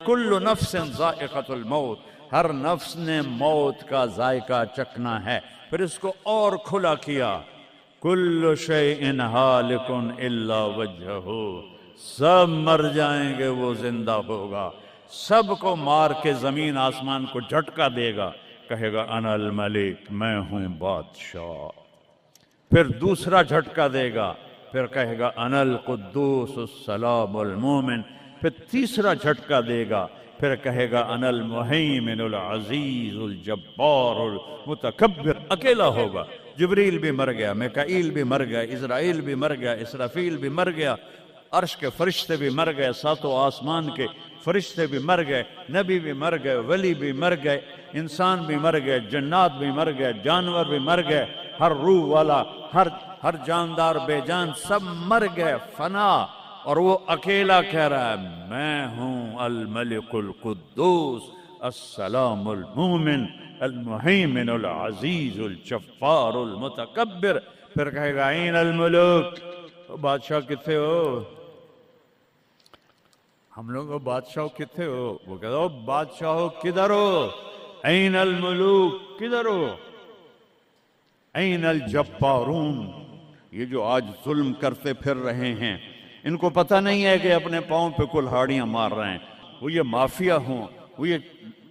کل نفس ذائقۃ الموت، ہر نفس نے موت کا ذائقہ چکھنا ہے۔ پھر اس کو اور کھلا کیا، کل شیء ہالک الا وجہہ، سب مر جائیں گے وہ زندہ ہوگا، سب کو مار کے زمین آسمان کو جھٹکا دے گا، کہے گا انا الملک، میں ہوں بادشاہ۔ پھر دوسرا جھٹکا دے گا، پھر کہے گا انا القدوس السلام المومن، پھر تیسرا جھٹکا دے گا، پھر کہے گا انا المہیمن العزیز الجبار المتکبر۔ اکیلا ہوگا، جبریل بھی مر گیا، میکائیل بھی مر گیا، اسرائیل بھی مر گیا، اسرافیل بھی مر گیا، عرش کے فرشتے بھی مر گئے، ساتوں آسمان کے فرشتے بھی مر گئے، نبی بھی مر گئے، ولی بھی مر گئے، انسان بھی مر گئے، جنات بھی مر گئے، جانور بھی مر گئے، ہر روح والا، ہر جاندار بے جان سب مر گئے، فنا۔ اور وہ اکیلا کہہ رہا ہے میں ہوں الملک القدوس السلام المومن المہیمن العزیز الجبار المتکبر۔ پھر کہے گا این الملوک، بادشاہ کتنے ہو؟ ہم لوگ بادشاہ کتنے ہو؟ وہ کہتا ہو بادشاہ کدھر ہو؟ این الملوک، کدھر ہو؟ این الجبارون، یہ جو آج ظلم کرتے پھر رہے ہیں، ان کو پتہ نہیں ہے کہ اپنے پاؤں پہ کلہاڑیاں مار رہے ہیں، وہ یہ مافیا ہوں، وہ یہ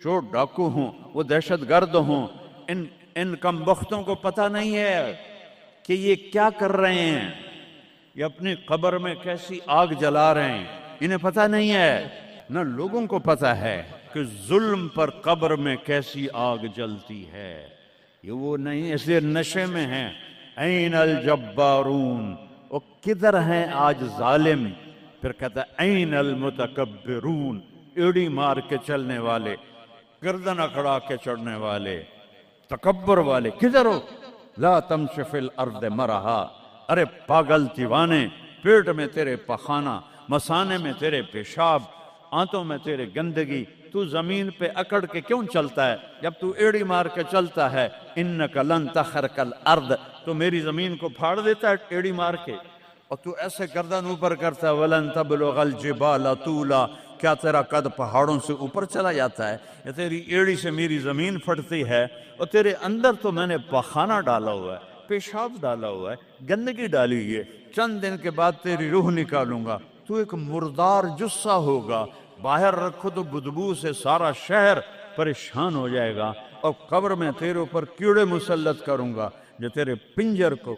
چور ڈاکو ہوں، وہ دہشت گرد ہوں، ان کم بختوں کو پتہ نہیں ہے کہ یہ کیا کر رہے ہیں، یہ اپنی قبر میں کیسی آگ جلا رہے ہیں، انہیں پتہ نہیں ہے۔ نہ لوگوں کو پتہ ہے کہ ظلم پر قبر میں کیسی آگ جلتی ہے، یہ وہ نہیں، اس لیے نشے میں ہیں۔ این الجبارون، وہ کدھر ہیں آج ظالم؟ پھر کہتا ہے این المتکبرون، ایڑی مار کے چلنے والے، گردن اکڑا کے چڑھنے والے، تکبر والے، کدھر ہو؟ لا تمش فی الارض مرحا، ارے پاگل دیوانے، پیٹ میں تیرے پخانہ، مثانے میں تیرے پیشاب، آنتوں میں تیرے گندگی، تو زمین پہ اکڑ کے کیوں چلتا ہے؟ جب تو ایڑی مار کے چلتا ہے، انک لن تخرق الارض، تو میری زمین کو پھاڑ دیتا ہے ایڑی مار کے، اور تو ایسے گردن اوپر کرتا ہے، ولن تبلغ الجبال طولا، کیا تیرا قد پہاڑوں سے اوپر چلا جاتا ہے؟ یا تیری ایڑی سے میری زمین پھٹتی ہے، اور تیرے اندر تو میں نے پخانہ ڈالا ہوا ہے، پیشاب ڈالا ہوا ہے، گندگی ڈالی ہوئی ہے، چند دن کے بعد تیری روح نکالوں گا، تو ایک مردار جثہ ہوگا، باہر رکھو تو بدبو سے سارا شہر پریشان ہو جائے گا، اور قبر میں تیرے اوپر کیڑے مسلط کروں گا جو تیرے پنجر کو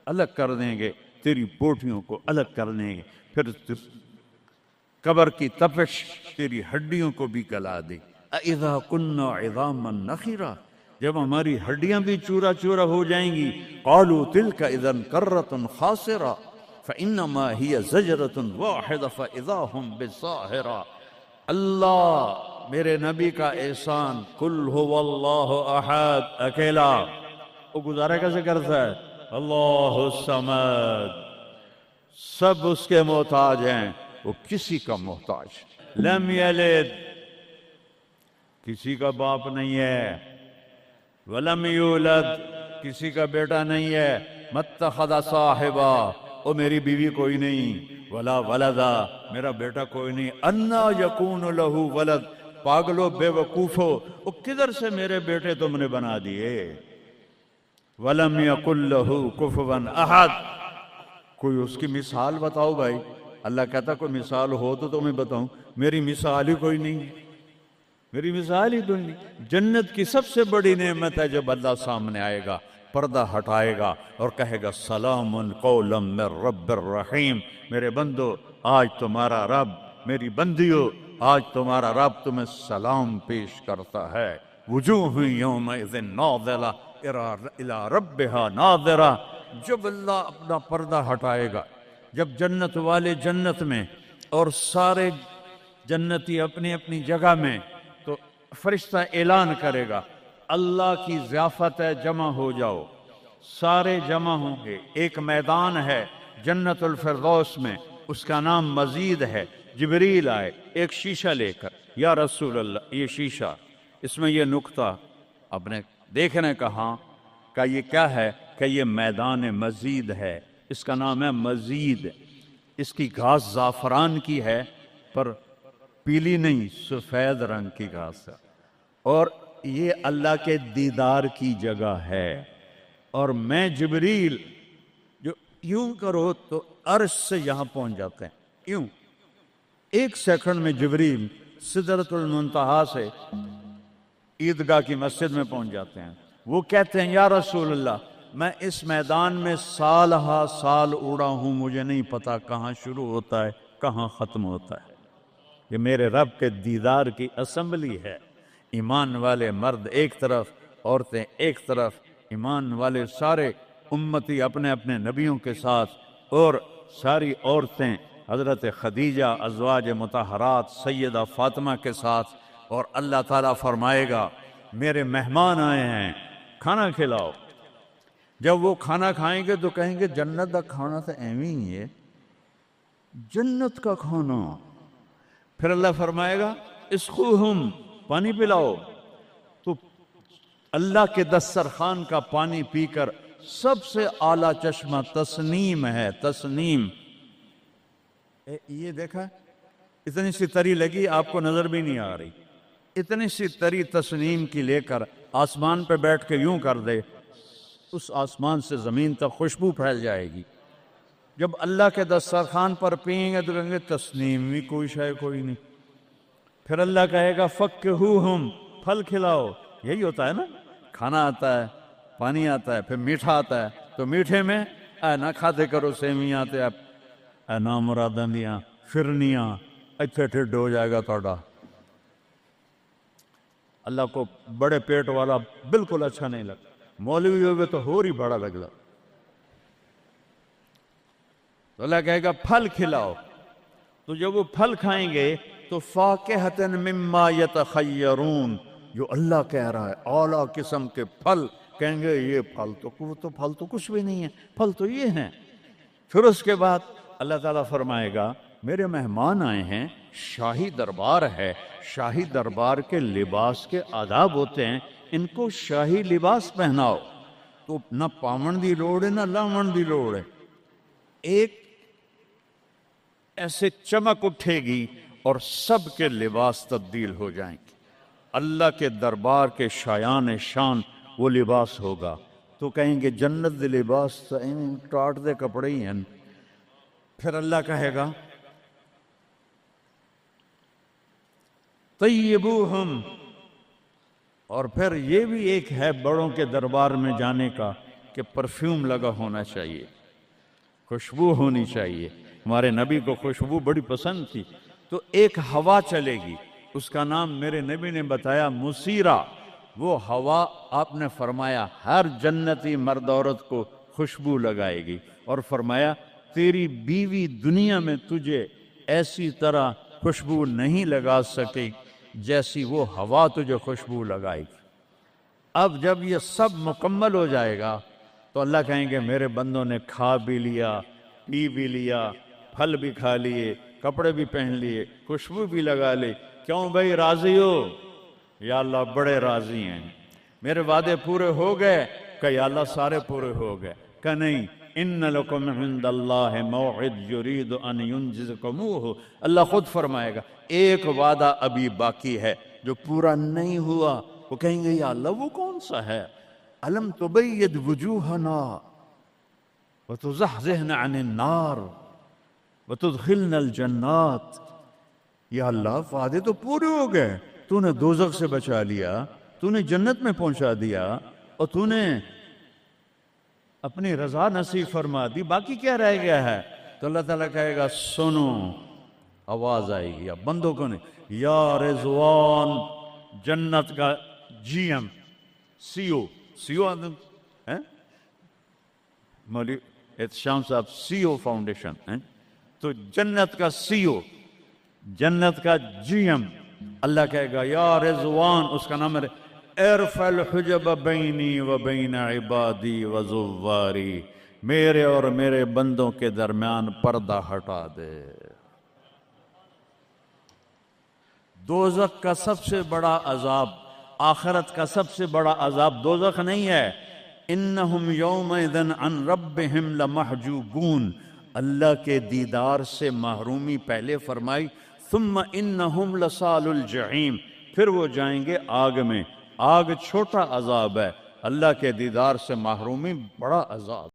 الگ کر دیں گے، تیری بوٹیوں کو الگ کر دیں گے، پھر قبر کی تپش تیری ہڈیوں کو بھی گلا دے۔ اذا كنا عظاما نخرا، جب ہماری ہڈیاں بھی چورا چورا ہو جائیں گی، قالوا تلك اذا كرة خاسرة فانما هي زجرة واحدة فاذا هم بالساهرة۔ اللہ میرے نبی کا احسان، قل هو اللہ احد، اکیلا، وہ گزارا کیسے کرتا ہے؟ اللہ الصمد، سب اس کے محتاج ہیں، وہ کسی کا محتاج، لم یلد، کسی کا باپ نہیں ہے، ولم یولد، کسی کا بیٹا نہیں ہے، متخذ صاحبہ، او میری بیوی کوئی نہیں، ولا ولدا، میرا بیٹا کوئی نہیں، انا یکون لہ ولد، پاگلو بے وقوفو، او کدھر سے میرے بیٹے تم نے بنا دیے، ولم یکن لہ کفوا احد، کوئی اس کی مثال بتاؤ بھائی۔ اللہ کہتا کوئی مثال ہو تو تمہیں بتاؤں، میری مثال ہی کوئی نہیں، میری مثال ہی کوئی نہیں۔ جنت کی سب سے بڑی نعمت ہے جب اللہ سامنے آئے گا، پردہ ہٹائے گا اور کہے گا سلام قولا من رب الرحیم، میرے بندو آج تمہارا رب، میری بندیو آج تمہارا رب تمہیں سلام پیش کرتا ہے، وجوہ یومئذ ناظرہ الی ربہا ناظرہ۔ جب اللہ اپنا پردہ ہٹائے گا، جب جنت والے جنت میں اور سارے جنتی اپنی اپنی جگہ میں، تو فرشتہ اعلان کرے گا اللہ کی ضیافت ہے، جمع ہو جاؤ، سارے جمع ہوں گے، ایک میدان ہے جنت الفردوس میں، اس کا نام مزید ہے، جبریل آئے ایک شیشہ لے کر، یا رسول اللہ یہ شیشہ، اس میں یہ نقطہ آپ نے دیکھنے کہا کہ یہ کیا ہے، کہ یہ میدان مزید ہے، اس کا نام ہے مزید، اس کی گھاس زعفران کی ہے، پر پیلی نہیں، سفید رنگ کی گھاس ہے، اور یہ اللہ کے دیدار کی جگہ ہے۔ اور میں جبریل جو یوں کرو تو عرش سے یہاں پہنچ جاتے ہیں، یوں 1 سیکنڈ میں جبریل سدرۃ المنتہا سے عیدگاہ کی مسجد میں پہنچ جاتے ہیں۔ وہ کہتے ہیں یا رسول اللہ، میں اس میدان میں سال ہا سال اڑا ہوں، مجھے نہیں پتا کہاں شروع ہوتا ہے کہاں ختم ہوتا ہے۔ یہ میرے رب کے دیدار کی اسمبلی ہے، ایمان والے مرد ایک طرف، عورتیں ایک طرف، ایمان والے سارے امتی اپنے اپنے نبیوں کے ساتھ، اور ساری عورتیں حضرت خدیجہ ازواج مطہرات سیدہ فاطمہ کے ساتھ، اور اللہ تعالیٰ فرمائے گا میرے مہمان آئے ہیں کھانا کھلاؤ۔ جب وہ کھانا کھائیں گے تو کہیں گے جنت کا کھانا تو ایویں ہی ہے، جنت کا کھانا۔ پھر اللہ فرمائے گا اسقوہم، پانی پلاؤ، تو اللہ کے دسترخوان کا پانی پی کر سب سے اعلیٰ چشمہ تسنیم ہے، تسنیم۔ یہ دیکھا اتنی سی تری لگی آپ کو نظر بھی نہیں آ رہی، اتنی سی تری تسنیم کی لے کر آسمان پہ بیٹھ کے یوں کر دے، اس آسمان سے زمین تک خوشبو پھیل جائے گی۔ جب اللہ کے دسترخوان پر پئیں گے تو کہیں گے تسنیم بھی کوئی شے کوئی نہیں۔ پھر اللہ کہے گا فکہوہم، پھل کھلاؤ۔ یہی ہوتا ہے نا، کھانا آتا ہے، پانی آتا ہے، پھر میٹھا آتا ہے، تو میٹھے میں اے نہ کھاتے کرو سیویاں تے اے نامراداں دیاں فرنیاں، اتھے ٹھڈ ہو جائے گا تھوڑا۔ اللہ کو بڑے پیٹ والا بالکل اچھا نہیں لگتا، مولوی ہوئے تو اور ہی بڑا لگتا۔ تو اللہ کہے گا پھل کھلاؤ، تو جب وہ پھل کھائیں گے تو فاکہۃ مما یتخیرون، جو اللہ کہہ رہا ہے اعلیٰ قسم کے پھل، کہیں گے یہ پھل تو کچھ بھی نہیں ہے، پھل تو یہ ہیں۔ پھر اس کے بعد اللہ تعالیٰ فرمائے گا میرے مہمان آئے ہیں، شاہی دربار ہے، شاہی دربار کے لباس کے آداب ہوتے ہیں، ان کو شاہی لباس پہناؤ۔ تو نہ پاون دی لوڑ ہے نہ لاون دی لوڑ ہے، ایک ایسے چمک اٹھے گی اور سب کے لباس تبدیل ہو جائیں گے۔ اللہ کے دربار کے شایان شان وہ لباس ہوگا، تو کہیں گے جنت دے لباس ٹاٹ دے کپڑے ہی ہیں۔ پھر اللہ کہے گا طیبوہم، اور پھر یہ بھی ایک ہے بڑوں کے دربار میں جانے کا کہ پرفیوم لگا ہونا چاہیے، خوشبو ہونی چاہیے۔ ہمارے نبی کو خوشبو بڑی پسند تھی، تو ایک ہوا چلے گی، اس کا نام میرے نبی نے بتایا مسیرہ۔ وہ ہوا آپ نے فرمایا ہر جنتی مرد عورت کو خوشبو لگائے گی، اور فرمایا تیری بیوی دنیا میں تجھے ایسی طرح خوشبو نہیں لگا سکی جیسی وہ ہوا تجھے خوشبو لگائے گی۔ اب جب یہ سب مکمل ہو جائے گا تو اللہ کہیں گے میرے بندوں نے کھا بھی لیا، پی بھی لیا، پھل بھی کھا لیے، کپڑے بھی پہن لیے، خوشبو بھی لگا لی، کیوں بھائی راضی ہو؟ یا اللہ بڑے راضی ہیں، میرے وعدے پورے ہو گئے؟ کہ یا اللہ سارے پورے ہو گئے۔ کہ نہیں، ان لکم عند اللہ موعد یرید ان ینجزکموہ، اللہ خود فرمائے گا ایک وعدہ ابھی باقی ہے جو پورا نہیں ہوا۔ وہ کہیں گے یا اللہ وہ کون سا ہے؟ الم تبید وجوہنا وتزحزحنا عن النار وتدخلنا الجنات۔ یا اللہ وعدے تو پورے ہو گئے، تو نے دوزخ سے بچا لیا، تو نے جنت میں پہنچا دیا، اور تو نے اپنی رضا نصیب فرما دی، باقی کیا رہ گیا ہے؟ تو اللہ تعالیٰ کہے گا سنو، آواز آئے گی، بندوں کو نہیں، یا رضوان، جنت کا جی ایم، سی او مولوی احتشام صاحب سی او فاؤنڈیشن، تو جنت کا سی او، جنت کا جی ایم، اللہ کہے گا یا رضوان، اس کا نام ہے ارفع الحجب بینی و بین عبادی و زواری، میرے اور میرے بندوں کے درمیان پردہ ہٹا دے۔ دوزخ کا سب سے بڑا عذاب، آخرت کا سب سے بڑا عذاب دوزخ نہیں ہے، انہم یومئذ عن ربہم لمحجوبون، اللہ کے دیدار سے محرومی پہلے فرمائی، ثم انہم لصال الجحیم، پھر وہ جائیں گے آگ میں۔ آگ چھوٹا عذاب ہے، اللہ کے دیدار سے محرومی بڑا عذاب۔